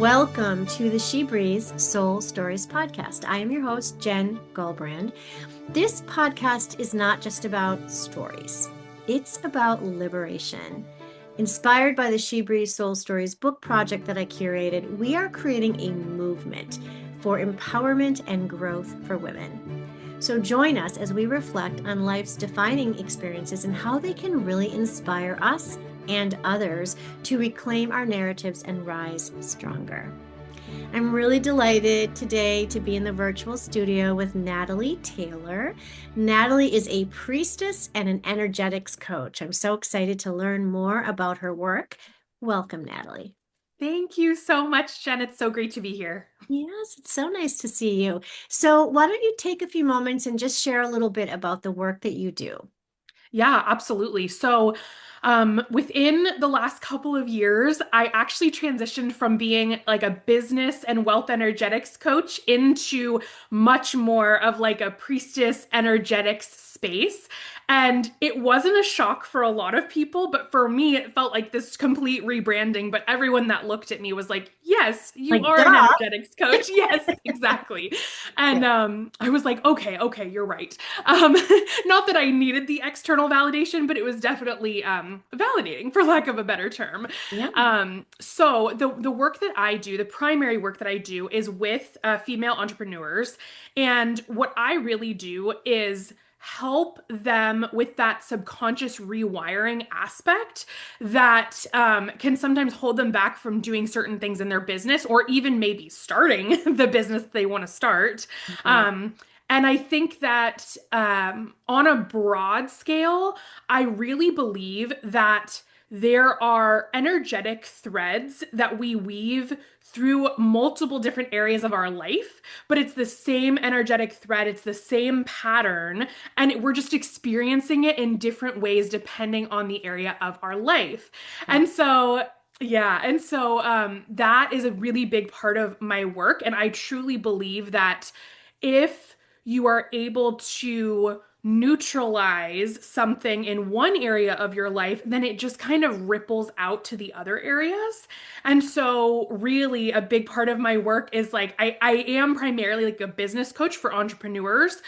Welcome to the SheBreathes Soul Stories Podcast. I am your host, Jen Gulbrand. This podcast is not just about stories. It's about liberation. Inspired by the SheBreathes Soul Stories book project that I curated, we are creating a movement for empowerment and growth for women. So join us as we reflect on life's defining experiences and how they can really inspire us and others to reclaim our narratives and rise stronger. I'm really delighted today to be in the virtual studio with Natalie Taylor. Natalie is a priestess and an energetics coach. I'm so excited to learn more about her work. Welcome, Natalie. Thank you so much, Jen. It's so great to be here. Yes, it's so nice to see you. So why don't you take a few moments and just share a little bit about the work that you do? Yeah, absolutely. So, within the last couple of years, I actually transitioned from being like a business and wealth energetics coach into much more of like a priestess energetics space. And it wasn't a shock for a lot of people, but for me, it felt like this complete rebranding. But everyone that looked at me was like, yes, you Like, are an duh. energetics coach. Yes, exactly. And Yeah. I was like, okay, you're right. Not that I needed the external validation, but it was definitely validating, for lack of a better term. Yeah. So the work that I do, the primary work that I do, is with female entrepreneurs, and what I really do is help them with that subconscious rewiring aspect that can sometimes hold them back from doing certain things in their business or even maybe starting the business they want to start. Mhm. And I think that on a broad scale, I really believe that there are energetic threads that we weave through multiple different areas of our life, but it's the same energetic thread, it's the same pattern, and we're just experiencing it in different ways depending on the area of our life. And so, yeah, and so that is a really big part of my work. And I truly believe that if you are able to neutralize something in one area of your life, then it just kind of ripples out to the other areas. And so, really, a big part of my work is like, I am primarily like a business coach for entrepreneurs.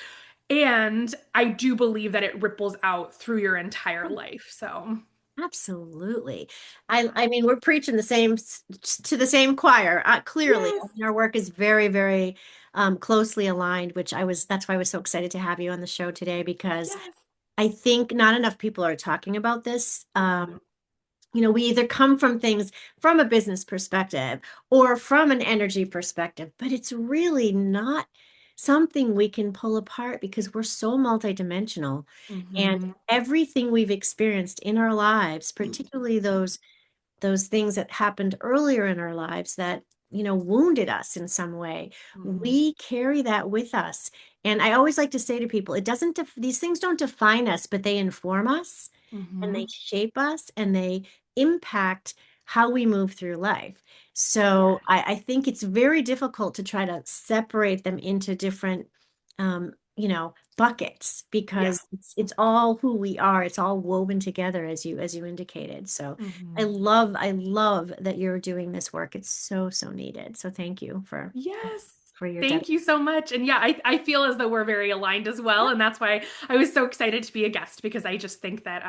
And I do believe that it ripples out through your entire life. So, Absolutely. yeah. I mean, we're preaching the same to the same choir. Clearly, I Yes. mean, our work is very, very closely aligned, that's why I was so excited to have you on the show today, because Yes. I think not enough people are talking about this. Mhm. We either come from things from a business perspective or from an energy perspective, but it's really not something we can pull apart because we're so multidimensional. And Mhm. everything we've experienced in our lives, particularly those things that happened earlier in our lives that, wounded us in some way, Mhm. we carry that with us. And I always like to say to people, these things don't define us, but they inform us and they Mhm. shape us and they impact how we move through life. Yeah. So I think it's very difficult to try to separate them into different, buckets, Yeah. because it's all who we are. It's all woven together, as you indicated. So Mhm. I love that you're doing this work. It's so, so needed. So thank you Yes. for your Thank you dedication. so much. And yeah, I feel as though we're very aligned as well. And that's why I was so excited to be a guest because I just think that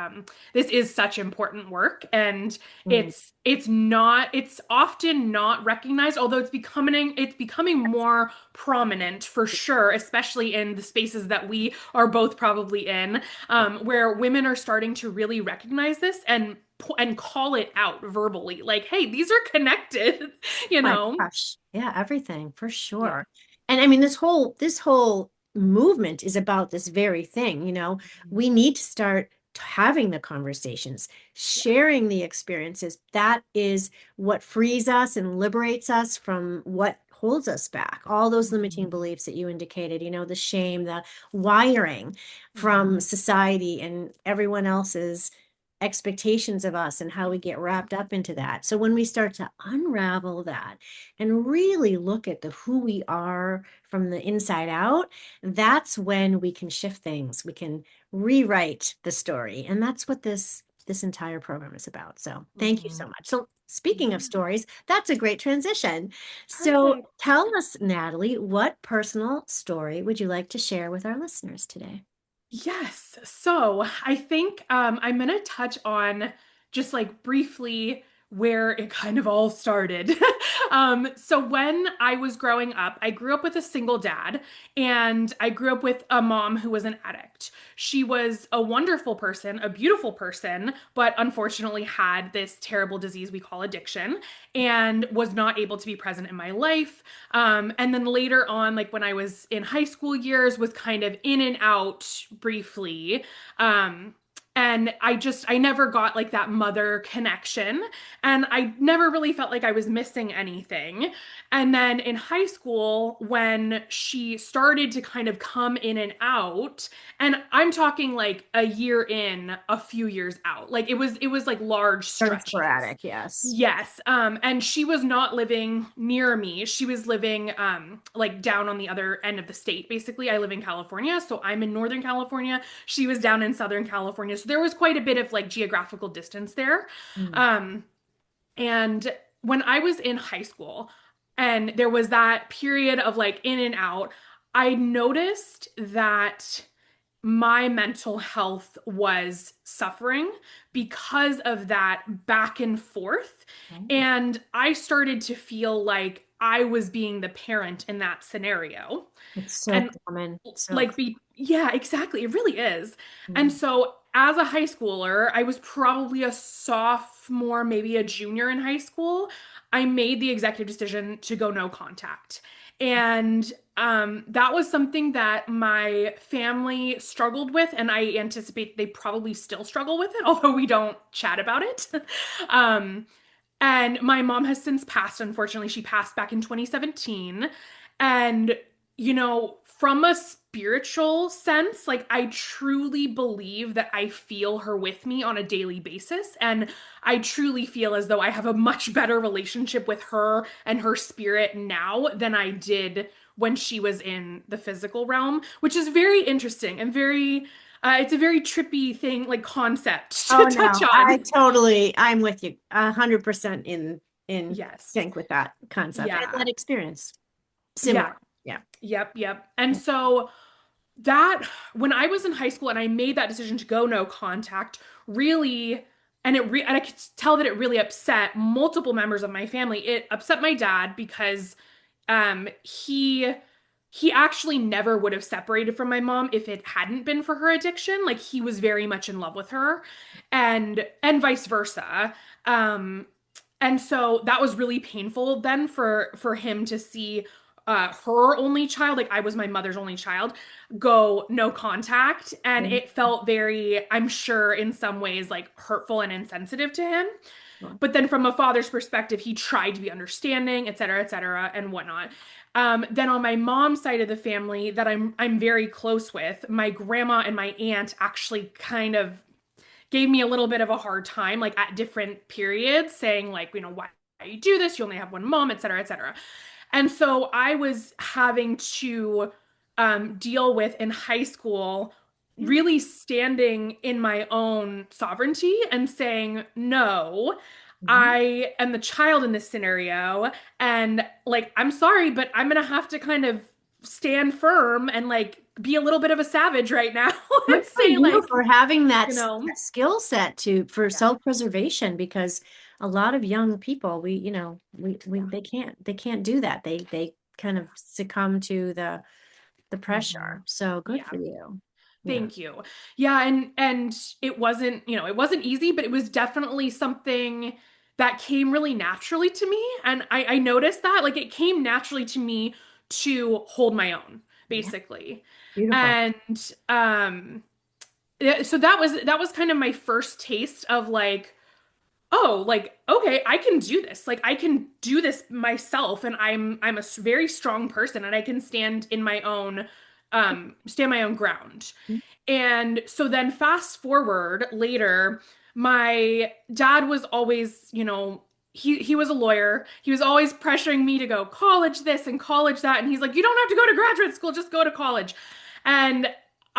this is such important work and Mm. it's often not recognized, although it's becoming more prominent for sure, especially in the spaces that we are both probably in, where women are starting to really recognize this and call it out verbally, like, hey, these are connected, you My know? gosh. Yeah, everything for Yeah. sure. And I mean, this whole movement is about this very thing, Mhm. we need to start having the conversations, Yeah. sharing the experiences. That is what frees us and liberates us from what holds us back. All those limiting Mhm. beliefs that you indicated, the shame, the wiring from Mhm. society and everyone else's expectations of us and how we get wrapped up into that. So when we start to unravel that and really look at the who we are from the inside out, that's when we can shift things. We can rewrite the story. And that's what this this entire program is about. So thank you so Mhm. much. So speaking of stories, that's a great transition. So Perfect. tell us, Natalie, what personal story would you like to share with our listeners today? Yes. So I think I'm going to touch on just like briefly where it kind of all started. So when I was growing up, I grew up with a single dad and I grew up with a mom who was an addict. She was a wonderful person, a beautiful person, but unfortunately had this terrible disease we call addiction and was not able to be present in my life. And then later on, like when I was in high school years, was kind of in and out briefly. Um, and I never got like that mother connection. And I never really felt like I was missing anything. And then in high school, when she started to kind of come in and out, and I'm talking like a year in, a few years out, like it was like large Very stretches. sporadic, yes. Yes. And she was not living near me. She was living like down on the other end of the state, basically. I live in California, so I'm in Northern California. She was down in Southern California. So there was quite a bit of like geographical distance there. Mm. Um, and when I was in high school and there was that period of like in and out, I noticed that my mental health was suffering because of that back and forth. Oh, And I started to feel like I was being the parent in that scenario. it's so And common. So, like be yeah, exactly. It really is. And mm, so as a high schooler, I was probably a sophomore, maybe a junior in high school. I made the executive decision to go no contact. And that was something that my family struggled with, and I anticipate they probably still struggle with it, although we don't chat about it. um, and my mom has since passed, unfortunately. She passed back in 2017. And, from a spiritual sense, like I truly believe that I feel her with me on a daily basis. And I truly feel as though I have a much better relationship with her and her spirit now than I did when she was in the physical realm, which is very interesting and it's a very trippy thing, like concept oh to touch no, on. I'm with you 100% in Yes. sync with that concept and Yeah. that experience. Yeah. Similar. Yeah. Yep. Yep. And so that when I was in high school and I made that decision to go no contact, really, and I could tell that it really upset multiple members of my family. It upset my dad because he actually never would have separated from my mom if it hadn't been for her addiction. Like he was very much in love with her, and vice versa. Um, and so that was really painful then for him to see her only child, like I was my mother's only child, go no contact. And Yeah. it felt very, I'm sure, in some ways, like hurtful and insensitive to him. Sure. But then from a father's perspective, he tried to be understanding, et cetera, and whatnot. Then on my mom's side of the family that I'm very close with, my grandma and my aunt actually kind of gave me a little bit of a hard time, like at different periods, saying like, why you do this? You only have one mom, et cetera, et cetera. And so I was having to deal with in high school, Yeah. really standing in my own sovereignty and saying, no, Mhm. I am the child in this scenario. And like, I'm sorry, but I'm going to have to kind of stand firm and like be a little bit of a savage right now Good and for say, you like, for having that you know, skill set for yeah, self-preservation because a lot of young people we yeah. they can't do that. They kind of succumb to the Hmm. pressure. So good Yeah. for you. Yeah. Thank you. Yeah, and it wasn't, it wasn't easy, but it was definitely something that came really naturally to me. And I noticed that like it came naturally to me to hold my own, Yeah. basically. Beautiful. And yeah, so that was kind of my first taste of like, oh, like, okay, I can do this. Like I can do this myself and I'm a very strong person and I can stand my own ground. And so then fast forward later, my dad was always, he was a lawyer. He was always pressuring me to go college this and college that. And he's like, you don't have to go to graduate school, just go to college. And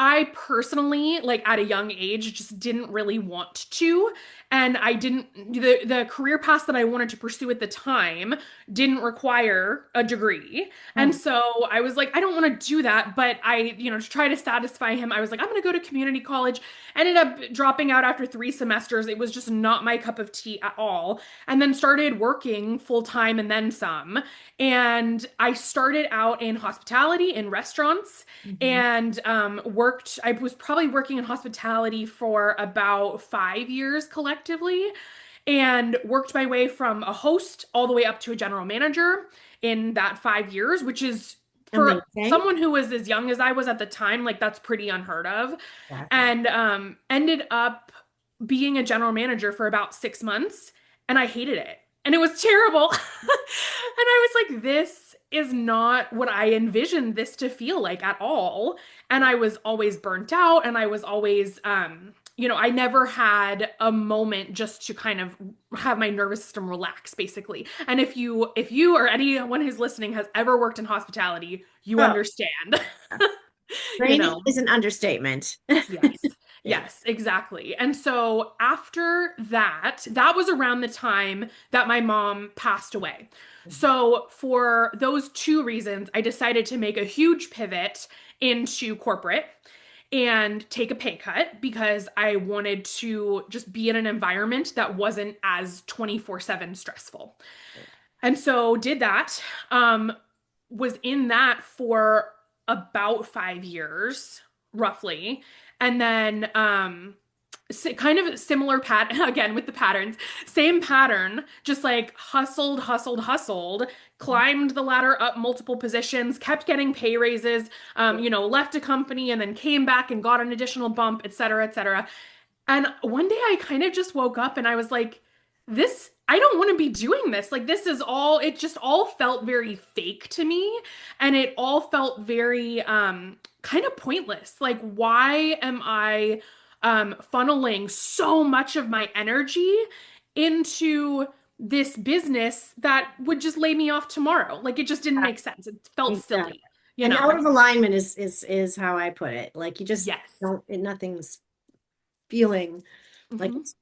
I personally, like at a young age, just didn't really want to. And I didn't, the career path that I wanted to pursue at the time didn't require a degree. And Oh, so I was like, I don't want to do that. But to try to satisfy him, I was like, I'm going to go to community college. Ended up dropping out after 3 semesters. It was just not my cup of tea at all. And then started working full time and then some. And I started out in hospitality in restaurants mhm. and I was probably working in hospitality for about 5 years collectively and worked my way from a host all the way up to a general manager in that 5 years, which is for Amazing. someone who was as young as I was at the time, like that's pretty unheard of. Exactly. And ended up being a general manager for about 6 months, and I hated it. And it was terrible. And I was like, this is not what I envisioned this to feel like at all. And I was always burnt out, and I was always I never had a moment just to kind of have my nervous system relax, basically. And if you or anyone who's listening has ever worked in hospitality, you Oh, understand. you draining know is an understatement. Yes. Yeah. Yes, exactly. And so after that, that was around the time that my mom passed away. So for those two reasons, I decided to make a huge pivot into corporate and take a pay cut because I wanted to just be in an environment that wasn't as 24/7 stressful. And so did that. Was in that for about 5 years, roughly. And then kind of similar again with the patterns, same pattern, just like hustled, climbed the ladder up multiple positions, kept getting pay raises, left a company and then came back and got an additional bump, et cetera, et cetera. And one day I kind of just woke up and I was like, I don't want to be doing this. Like, it just all felt very fake to me. And it all felt very kind of pointless. Like, why am I funneling so much of my energy into this business that would just lay me off tomorrow? Like, it just didn't make sense. It felt Exactly. silly, you And out know? of alignment is how I put it. Like you just Yes. don't, nothing's feeling like Mhm. it's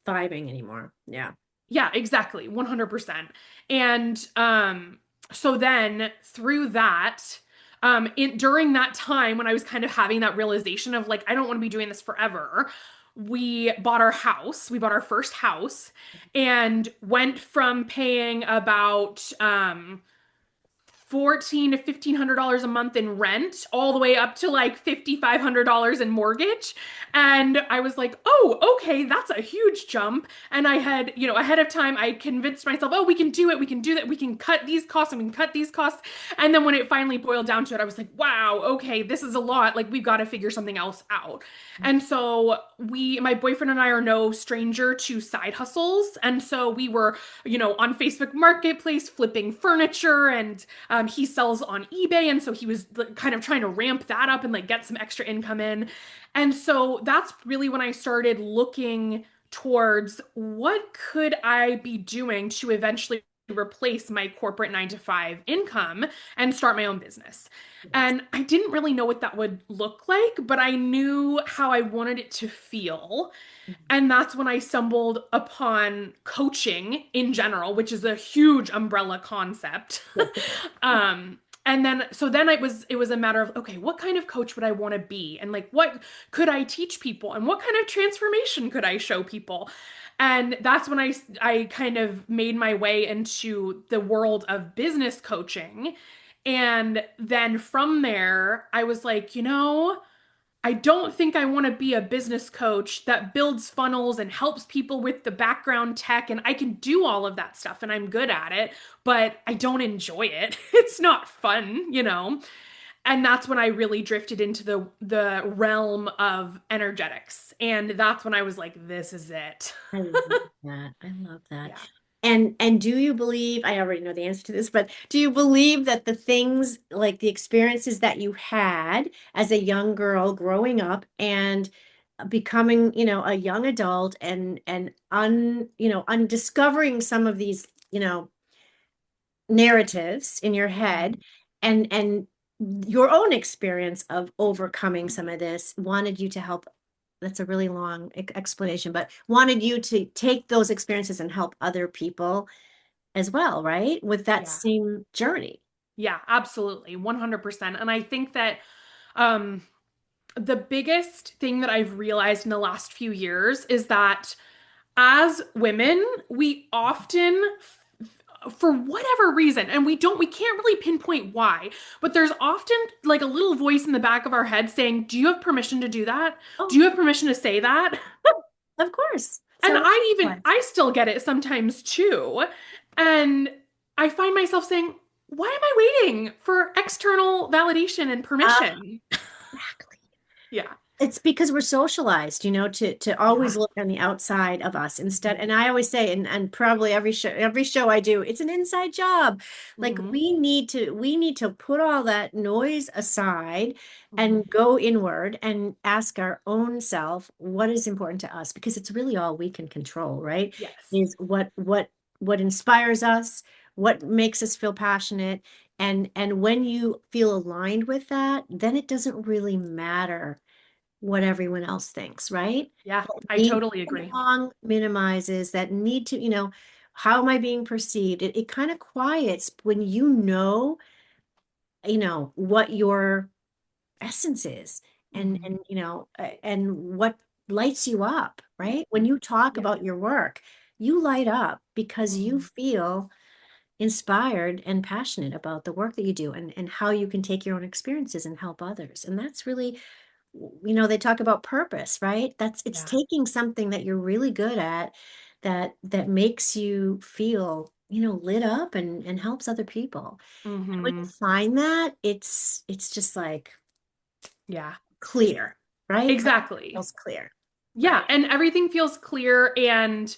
vibing anymore. Yeah. Yeah, exactly. 100%. And so then through that, during that time when I was kind of having that realization of like, I don't want to be doing this forever, we bought our house. We bought our first house and went from paying about 14 to $1,500 a month in rent, all the way up to like $5,500 in mortgage. And I was like, oh, okay, that's a huge jump. And I had, ahead of time, I convinced myself, oh, we can do it, we can do that, we can cut these costs and we can cut these costs. And then when it finally boiled down to it, I was like, wow, okay, this is a lot. Like, we've got to figure something else out. And so my boyfriend and I are no stranger to side hustles. And so we were, on Facebook Marketplace flipping furniture, and he sells on eBay. And so he was kind of trying to ramp that up and like get some extra income in. And so that's really when I started looking towards what could I be doing to eventually replace my corporate 9 to 5 income and start my own business. Yes. And I didn't really know what that would look like, but I knew how I wanted it to feel. And that's when I stumbled upon coaching in general, which is a huge umbrella concept. Yes. And then it was a matter of, okay, what kind of coach would I want to be? And like, what could I teach people? And what kind of transformation could I show people? And that's when I kind of made my way into the world of business coaching. And then from there, I was like, I don't think I want to be a business coach that builds funnels and helps people with the background tech. And I can do all of that stuff and I'm good at it, but I don't enjoy it. It's not fun. And that's when I really drifted into the realm of energetics. And that's when I was like, this is it. I love that. I love that. Yeah. And do you believe, I already know the answer to this, but do you believe that the things like the experiences that you had as a young girl growing up and becoming, a young adult and undiscovering some of these, narratives in your head and your own experience of overcoming some of this wanted you to help. That's a really long explanation, but wanted you to take those experiences and help other people as well, right? With that Yeah. same journey. Yeah, absolutely. 100%. And I think that um the biggest thing that I've realized in the last few years is that as women, we often, for whatever reason, and we can't really pinpoint why, but there's often like a little voice in the back of our head saying, do you have permission to do that? Do Oh, you have permission to say that? of course. And So I still get it sometimes too. And I find myself saying, why am I waiting for external validation and permission? exactly. Yeah. It's because we're socialized, to always Yeah. look on the outside of us instead. And I always say, and probably every show I do, it's an inside job. Like Hmm. we need to put all that noise aside Hmm. and go inward and ask our own self what is important to us, because it's really all we can control, right? Yes. Is what inspires us, what makes us feel passionate. And when you feel aligned with that, then it doesn't really matter what everyone else thinks, right? Yeah, That I need totally to agree. belong minimizes that need to, how am I being perceived? It kind of quiets when what your essence is, Hmm. and what lights you up, right? When you talk Yeah. about your work, you light up because you Hmm. feel inspired and passionate about the work that you do, and how you can take your own experiences and help others. And that's really, they talk about purpose, right? It's Yeah. taking something that you're really good at, that makes you feel, lit up and helps other people. And when you Hmm. find that, it's just like Yeah. clear, right? Exactly. Feels clear, Yeah, right? and everything feels clear. And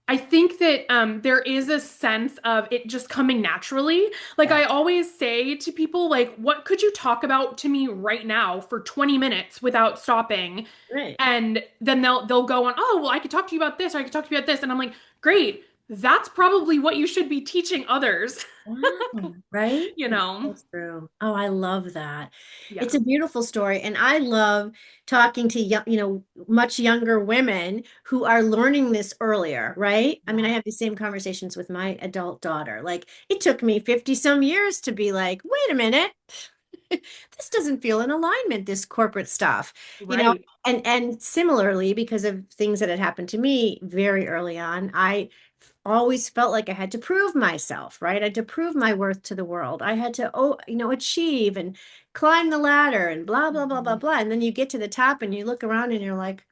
I think that there is a sense of it just coming naturally. Like Yeah, I always say to people, like, what could you talk about to me right now for 20 minutes without stopping? right. And then they'll go on, oh, well, I could talk to you about this, or I could talk to you about this. And I'm like, great, that's probably what you should be teaching others, Wow, right? you It's know? so true. Oh, I love that. It's Yeah. a beautiful story. And I love talking to much younger women who are learning this earlier, right? I mean, I Yeah. have the same conversations with my adult daughter. Like, it took me 50 some years to be like, wait a minute. This doesn't feel in alignment, this corporate stuff, you know, Right. and similarly, because of things that had happened to me very early on, I always felt like I had to prove myself, right? I had to prove my worth to the world. I had to, achieve and climb the ladder and blah, blah, blah, blah, Mhm. blah. And then you get to the top and you look around and you're like,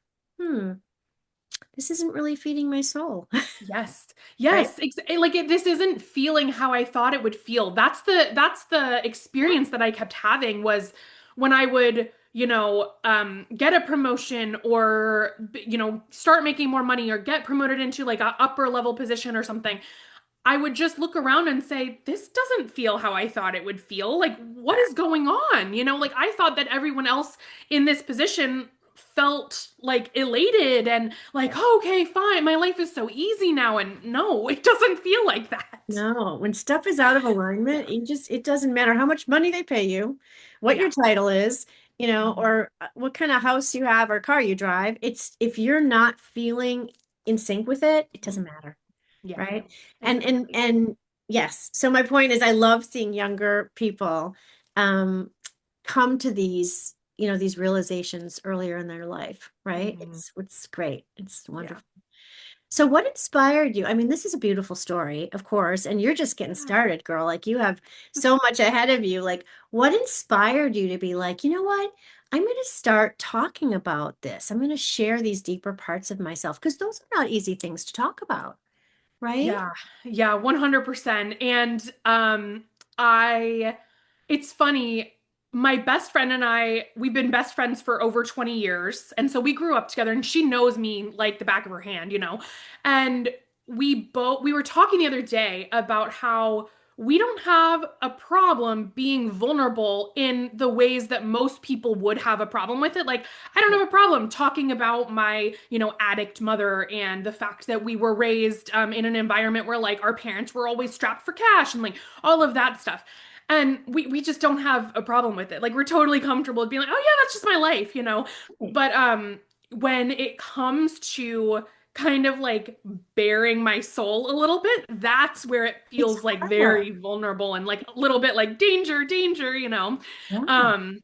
this isn't really feeding my soul, Yes. right? Yes. This isn't feeling how I thought it would feel. That's the Yeah. experience that I kept having was when I would, get a promotion or, start making more money or get promoted into like a upper level position or something. I would just look around and say, this doesn't feel how I thought it would feel. Like, what is going on? Like I thought that everyone else in this position felt like elated and like, oh, okay, fine, my life is so easy now. And no, it doesn't feel like that. No, when stuff is out of alignment, Yeah. it doesn't matter how much money they pay you, what your Yeah. title is, Mhm. or what kind of house you have or car you drive. It's if you're not feeling in sync with it, it doesn't Mhm. matter, Yeah, right? And exactly. and yes. So my point is I love seeing younger people um come to these realizations earlier in their life, right? Mhm. It's great. It's Yeah. wonderful. So what inspired you? I mean, this is a beautiful story, of course, and you're just getting Yeah. started, girl. Like you have so much ahead of you. Like what inspired you to be like, you know what? I'm going to start talking about this. I'm going to share these deeper parts of myself because those are not easy things to talk about, right? Yeah, yeah, 100%. And I it's funny, my best friend and we've been best friends for over 20 years. And so we grew up together and she knows me like the back of her hand. And we were talking the other day about how we don't have a problem being vulnerable in the ways that most people would have a problem with it. Like, I don't have a problem talking about my, addict mother and the fact that we were raised in an environment where like our parents were always strapped for cash and like all of that stuff. And we just don't have a problem with it. Like we're totally comfortable with being like, oh yeah, that's just my life, you know. Right. But when it comes to kind of like bearing my soul a little bit, that's where it It's feels like hard. very vulnerable and like a little bit like danger, danger, you know. Yeah. Um,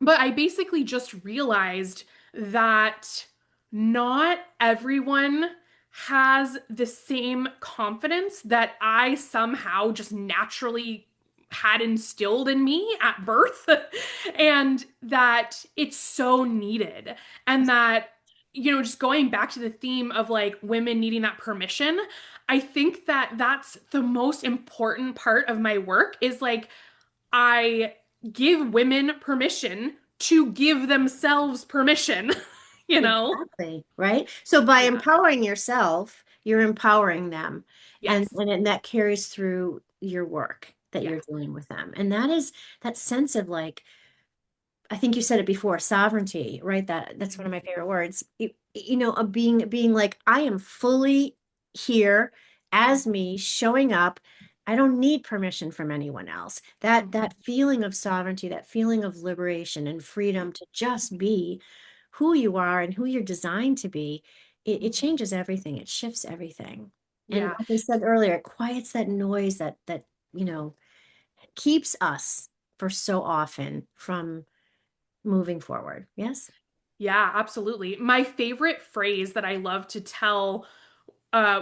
but I basically just realized that not everyone has the same confidence that I somehow just naturally had instilled in me at birth, and that it's so needed. And that, you know, just going back to the theme of like women needing that permission, I think that that's the most important part of my work is like, I give women permission to give themselves permission, you know? Exactly. Right. So by Yeah. empowering yourself, you're empowering them. Yes. And that carries through your work that Yeah. you're doing with them. And that is that sense of like, I think you said it before, sovereignty, right? That's one of my favorite words. Of being like, I am fully here as me, showing up. I don't need permission from anyone else. That Mhm. feeling of sovereignty, that feeling of liberation and freedom to just be who you are and who you're designed to be, it Mhm. changes everything. It shifts everything. And Yeah. like I said earlier, it quiets that noise that you know keeps us for so often from moving forward. Yes. Yeah, absolutely. My favorite phrase that I love to tell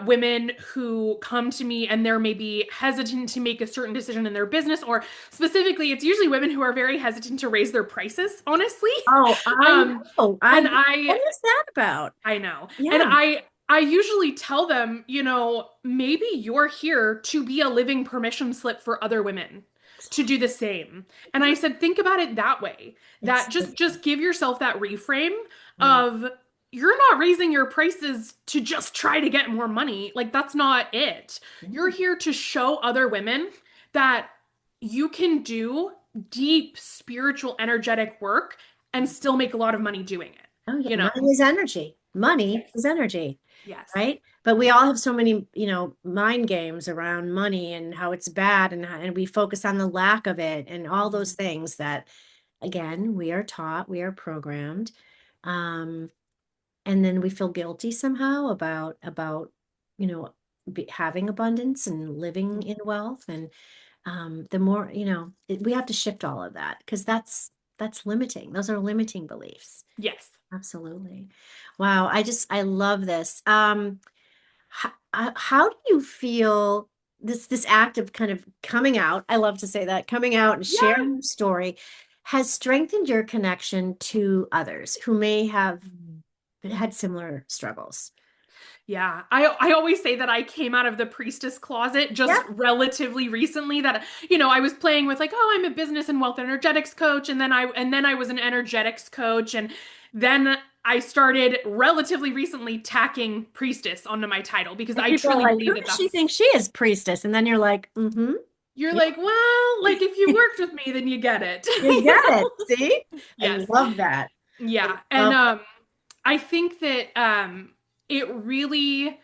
women who come to me and they're maybe hesitant to make a certain decision in their business, or specifically, it's usually women who are very hesitant to raise their prices, honestly. Oh, I Um, know. and What is that about? I know. And Yeah. I usually tell them, you know, maybe you're here to be a living permission slip for other women to do the same. And I said, think about it that way. It's That just give yourself that reframe yeah. of you're not raising your prices to just try to get more money. Like that's not it. You're Yeah. here to show other women that you can do deep spiritual energetic work and still make a lot of money doing it, Oh yeah. you know? Money is energy. Money Yes. is energy, Yes. right? But we all have so many, mind games around money and how it's bad and we focus on the lack of it and all those Mhm. things that again, we are taught, we are programmed. Um, and then we feel guilty somehow about you know having abundance and living in wealth and the more we have to shift all of that because that's limiting. Those are limiting beliefs. Yes. Absolutely. Wow, I love this. How do you feel this act of kind of coming out, I love to say that, coming out and Yeah. sharing your story has strengthened your connection to others who may have had similar struggles? Yeah. I always say that I came out of the priestess closet Yeah. just relatively recently that you know, I was playing with like, oh, I'm a business and wealth energetics coach and then I was an energetics coach and then I started relatively recently tacking priestess onto my title because And I people are truly like, believe who that does she that's think she is, priestess? And then you're like, mm-hmm. you're Yeah. like, well, like if you worked with me then you get it. You You get know? it. See? I Yes. love that. I Yeah. And love that. I think that it really,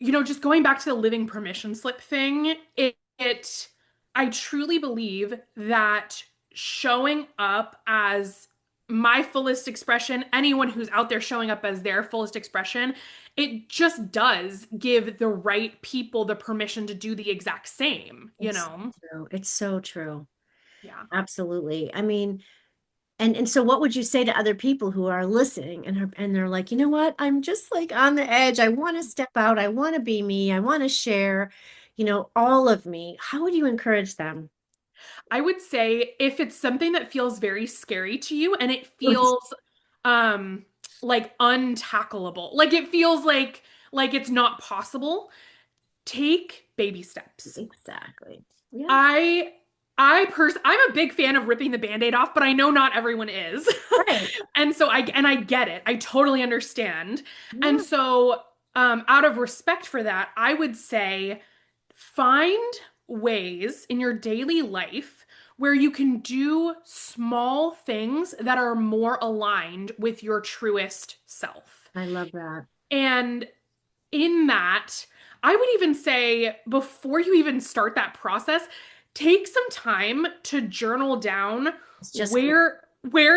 you know, just going back to the living permission slip thing, it I truly believe that showing up as my fullest expression, anyone who's out there showing up as their fullest expression, it just does give the right people the permission to do the exact same, you It's know? so true. It's so true. Yeah. Absolutely. I mean, and so what would you say to other people who are listening and they're like, you know what? I'm just like on the edge. I want to step out. I want to be me. I want to share, all of me. How would you encourage them? I would say if it's something that feels very scary to you and it feels um like untackleable, like it feels like it's not possible, take baby steps. Exactly. Yeah. I I'm a big fan of ripping the band-aid off, but I know not everyone is. Right. And so I get it. I totally understand. And Yeah. so out of respect for that, I would say find ways in your daily life where you can do small things that are more aligned with your truest self. I love that. And in that, I would even say before you even start that process, take some time to journal down It's just where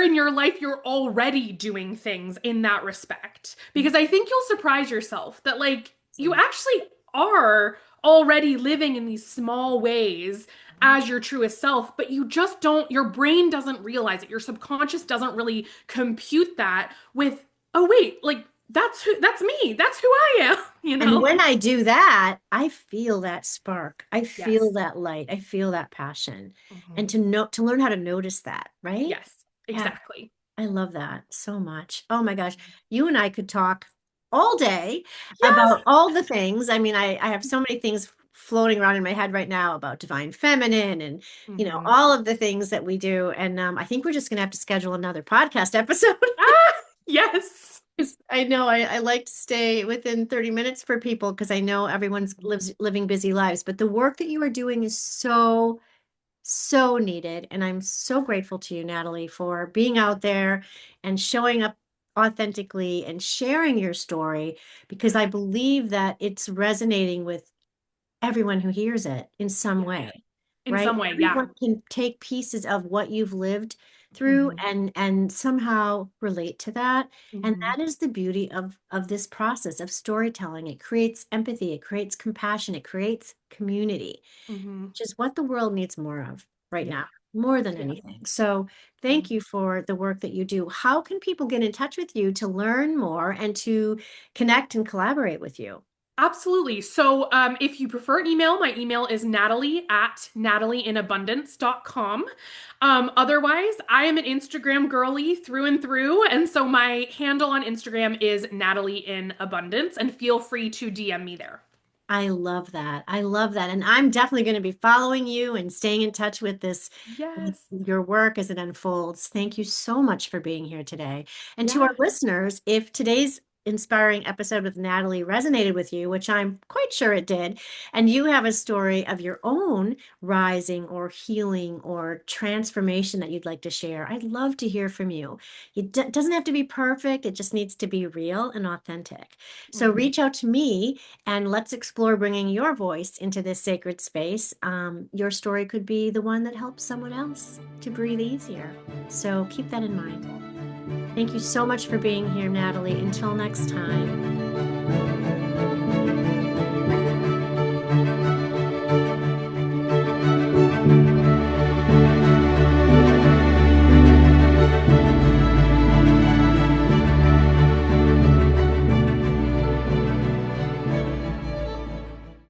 in your life you're already doing things in that respect. Because I think you'll surprise yourself that like you actually are already living in these small ways as your truest self, but you just don't, your brain doesn't realize it. Your subconscious doesn't really compute that with, oh wait, like that's me. That's who I am, you And know? when I do that, I feel that spark. I feel Yes. that light. I feel that passion. And Mhm. to learn how to notice that, right? Yes, Yeah, exactly. I love that so much. Oh my gosh. You and I could talk all day Yes. about all the things. I mean, I have so many things floating around in my head right now about divine feminine and, Hmm. all of the things that we do. And I think we're just going to have to schedule another podcast episode. Ah, yes. 'Cause I know I like to stay within 30 minutes for people because I know everyone's living busy lives. But the work that you are doing is so, so needed. And I'm so grateful to you, Natalie, for being out there and showing up authentically and sharing your story because I believe that it's resonating with everyone who hears it in some Yeah. way, In right? some way, yeah. Everyone can take pieces of what you've lived through Hmm. and somehow relate to that. And Hmm. that is the beauty of this process of storytelling. It creates empathy, it creates compassion, it creates community, Hmm. which is what the world needs more of right Yeah. now, more than Yeah. anything. So thank you for the work that you do. How can people get in touch with you to learn more and to connect and collaborate with you? Absolutely. So, if you prefer email, my email is natalie@natalieinabundance.com. Otherwise, I am an Instagram girly through and through. And so my handle on Instagram is Natalie in Abundance, and feel free to DM me there. I love that. I love that. And I'm definitely going to be following you and staying in touch with with Yes. your work as it unfolds. Thank you so much for being here today. And to our Yeah. listeners, if today's inspiring episode with Natalie resonated with you, which I'm quite sure it did, and you have a story of your own rising or healing or transformation that you'd like to share, I'd love to hear from you. It doesn't have to be perfect. It just needs to be real and authentic. So Mhm. reach out to me and let's explore bringing your voice into this sacred space. Your story could be the one that helps someone else to breathe easier. So keep that in mind. Thank you so much for being here, Natalie. Until next time.